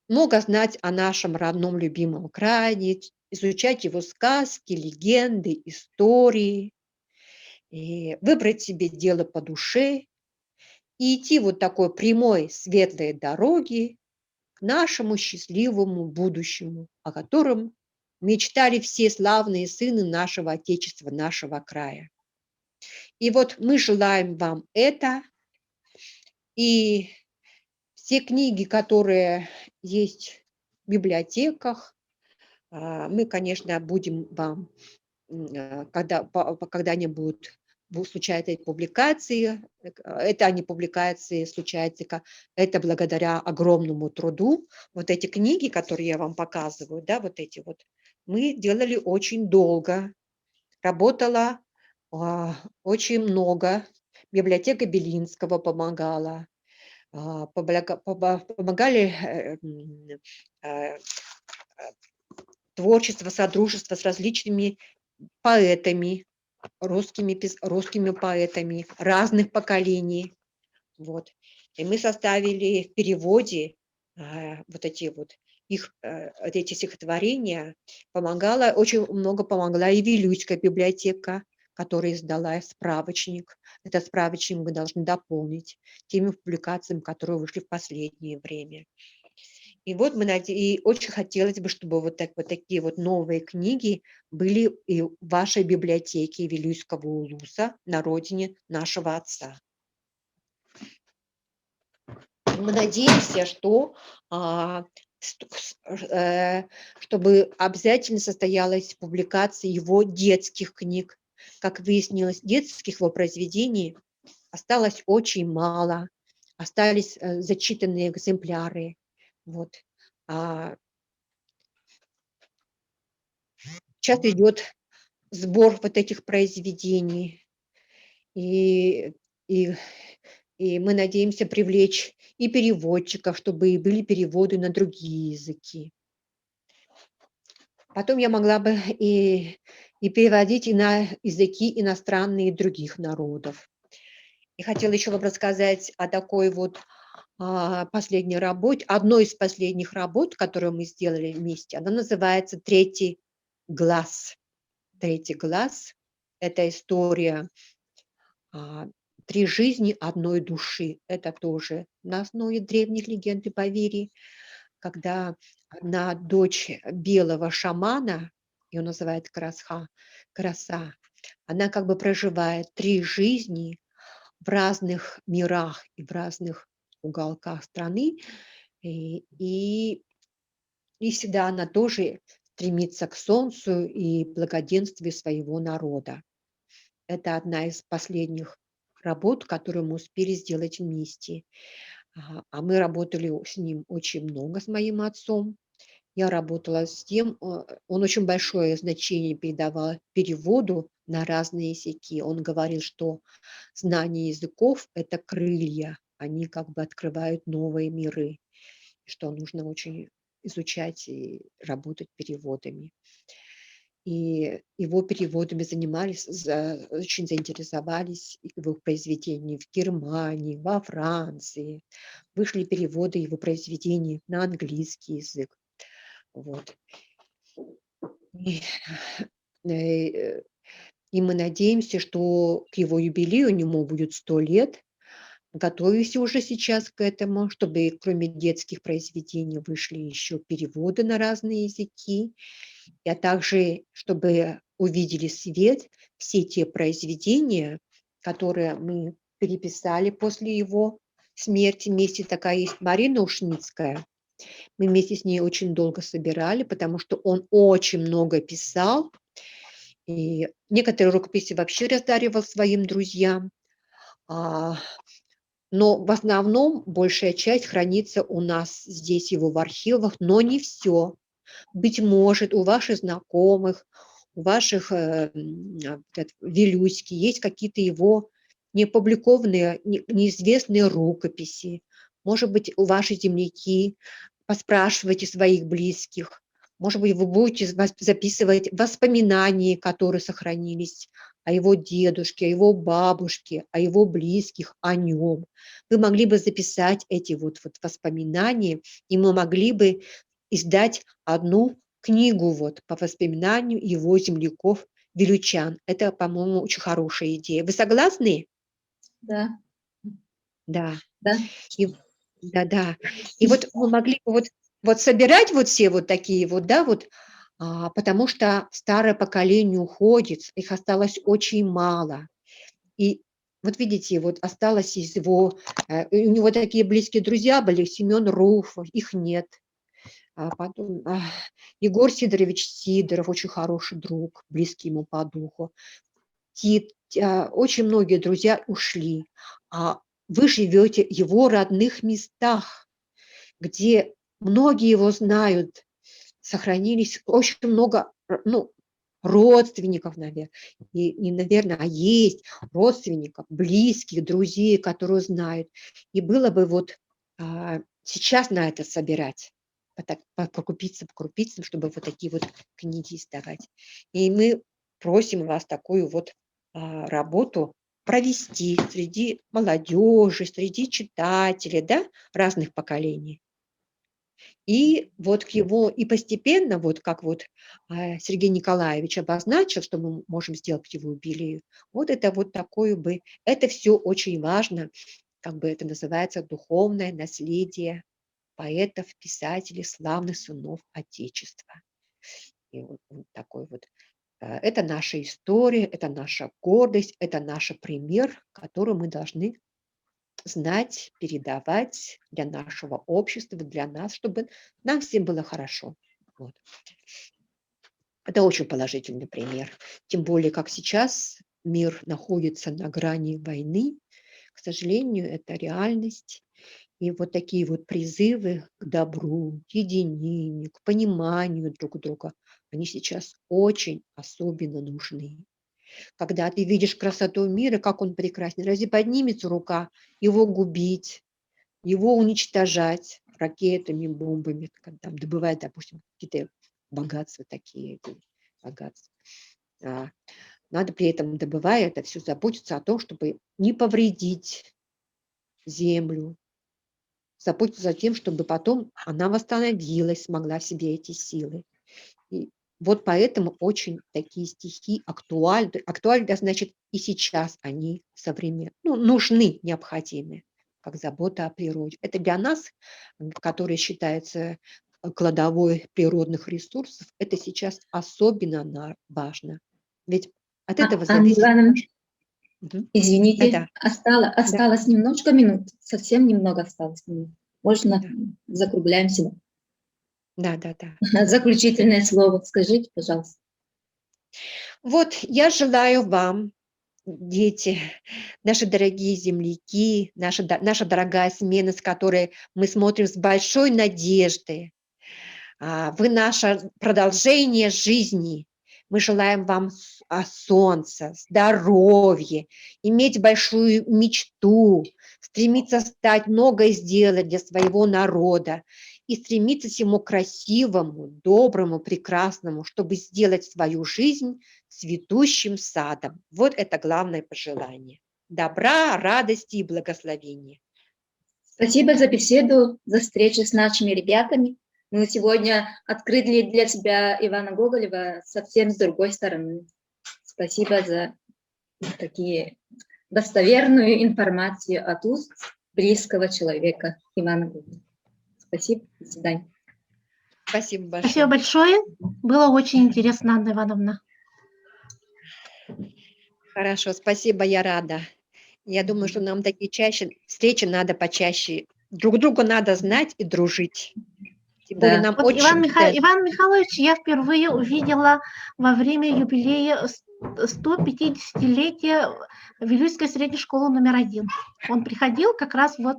много знать о нашем родном любимом крае, изучать его сказки, легенды, истории, и выбрать себе дело по душе и идти вот такой прямой, светлой дороги к нашему счастливому будущему, о котором мечтали все славные сыны нашего Отечества, нашего края. И вот мы желаем вам это, и все книги, которые есть в библиотеках, мы, конечно, будем вам, когда они случаются публикации, это они публикации случаются, это благодаря огромному труду. Вот эти книги, которые я вам показываю, да, вот эти вот, мы делали очень долго, работала очень много, библиотека Белинского помогала, помогали э, творчество, содружество с различными поэтами, русскими поэтами разных поколений. Вот. И мы составили в переводе вот эти вот вот эти стихотворения. Очень много помогла и Вилюйская библиотека, которая издала справочник. Этот справочник мы должны дополнить теми публикациями, которые вышли в последнее время. И вот и очень хотелось бы, чтобы вот такие вот новые книги были и в вашей библиотеке Вилюйского улуса на родине нашего отца. Мы надеемся, что чтобы обязательно состоялась публикация его детских книг. Как выяснилось, детских его произведений осталось очень мало, остались зачитанные экземпляры. Вот. Сейчас идет сбор вот этих произведений, и, и, и мы надеемся привлечь и переводчиков, чтобы были переводы на другие языки. Потом я могла бы и переводить и на языки иностранные других народов. И хотела еще вам рассказать о такой вот последней работе, одной из последних работ, которую мы сделали вместе. Она называется «Третий глаз». «Третий глаз» — это история «Три жизни одной души». Это тоже на основе древних легенд и поверий, когда одна дочь белого шамана, ее называют Краса, она как бы проживает 3 жизни в разных мирах и в разных уголках страны, и всегда она тоже стремится к солнцу и благоденствию своего народа. Это одна из последних работ, которую мы успели сделать вместе. А мы работали с ним очень много, с моим отцом. Я работала с тем, он очень большое значение придавал переводу на разные языки. Он говорил, что знание языков — это крылья, они как бы открывают новые миры, что нужно очень изучать и работать переводами. И его переводами очень заинтересовались его произведения в Германии, во Франции. Вышли переводы его произведений на английский язык. Вот. И, и мы надеемся, что к его юбилею, у него будет 100 лет, готовимся уже сейчас к этому, чтобы кроме детских произведений вышли еще переводы на разные языки, а также чтобы увидели свет все те произведения, которые мы переписали после его смерти. Вместе такая есть Марина Ушницкая. Мы вместе с ней очень долго собирали, потому что он очень много писал, и некоторые рукописи вообще раздаривал своим друзьям. Но в основном большая часть хранится у нас здесь, его в архивах, но не все. Быть может, у ваших знакомых, у ваших Вилюйски есть какие-то его неопубликованные, неизвестные рукописи. Может быть, у ваших земляки, поспрашивайте своих близких, Может быть, вы будете записывать воспоминания, которые сохранились о его дедушке, о его бабушке, о его близких, о нем. Вы могли бы записать эти вот воспоминания, и мы могли бы издать одну книгу вот по воспоминанию его земляков Вилючан. Это, по-моему, очень хорошая идея. Вы согласны? Да, Да. да. И да-да. И вот мы могли бы вот собирать вот все вот такие вот, да, вот, потому что старое поколение уходит, их осталось очень мало. И вот видите, вот осталось из его, и у него такие близкие друзья были, Семен Руфов, их нет. Потом, Егор Сидорович Сидоров, очень хороший друг, близкий ему по духу. Очень многие друзья ушли, а вы живете в его родных местах, где многие его знают, сохранились очень много, ну, родственников, наверное, не наверное, а есть родственников, близких, друзей, которые знают. И было бы вот сейчас на это собирать, по крупицам, чтобы вот такие вот книги издавать. И мы просим вас такую вот работу провести среди молодежи, среди читателей, да, разных поколений. И вот к его, и постепенно, вот как вот Сергей Николаевич обозначил, что мы можем сделать к его юбилею, вот это вот такое бы, это все очень важно, как бы это называется, духовное наследие поэтов, писателей, славных сынов Отечества. И вот такой вот. Это наша история, это наша гордость, это наш пример, который мы должны знать, передавать для нашего общества, для нас, чтобы нам всем было хорошо. Вот. Это очень положительный пример. Тем более, как сейчас мир находится на грани войны, к сожалению, это реальность. И вот такие вот призывы к добру, к единению, к пониманию друг друга, они сейчас очень особенно нужны. Когда ты видишь красоту мира, как он прекрасен, разве поднимется рука его губить, его уничтожать ракетами, бомбами, как там добывать, допустим, какие-то богатства такие, богатства. Надо при этом, добывая это все, заботиться о том, чтобы не повредить землю, заботиться о тем, чтобы потом она восстановилась, смогла в себе эти силы. И вот поэтому очень такие стихи актуальны. Актуальны, да, значит, и сейчас они современны, ну, нужны, необходимы, как забота о природе. Это для нас, которые считаются кладовой природных ресурсов, это сейчас особенно важно. Ведь от этого Анна зависит Ивановна, наш... Мгм. извините, Да, да, осталось немножко минут, совсем немного осталось минут. Можно да, закругляемся. да, да, да. Заключительное слово скажите, пожалуйста. Вот я желаю вам, дети, наши дорогие земляки, наша дорогая смена, с которой мы смотрим с большой надеждой. Вы наше продолжение жизни. Мы желаем вам солнца, здоровья, иметь большую мечту, стремиться стать, многое сделать для своего народа и стремиться к всему красивому, доброму, прекрасному, чтобы сделать свою жизнь цветущим садом. Вот это главное пожелание. Добра, радости и благословения. Спасибо за беседу, за встречу с нашими ребятами. Мы сегодня открыли для тебя Ивана Гоголева совсем с другой стороны. Спасибо за такие достоверную информацию от уст близкого человека Ивана Гоголева. Спасибо, до свидания. Спасибо большое. Спасибо большое. Было очень интересно, Анна Ивановна. Хорошо, спасибо, я рада. Я думаю, что нам такие встречи надо почаще. Друг друга надо знать и дружить. Тем более нам Вот очень... Иван Михайлович я впервые увидела во время юбилея 150-летия Вилюйской средней школы номер 1. Он приходил как раз вот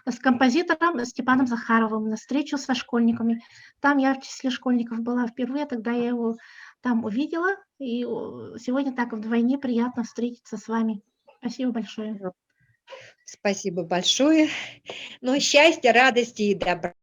с композитором Степаном Захаровым на встречу со школьниками. Там я в числе школьников была впервые, тогда я его там увидела. И сегодня так вдвойне приятно встретиться с вами. Спасибо большое. Спасибо большое. Ну, счастья, радости и добра.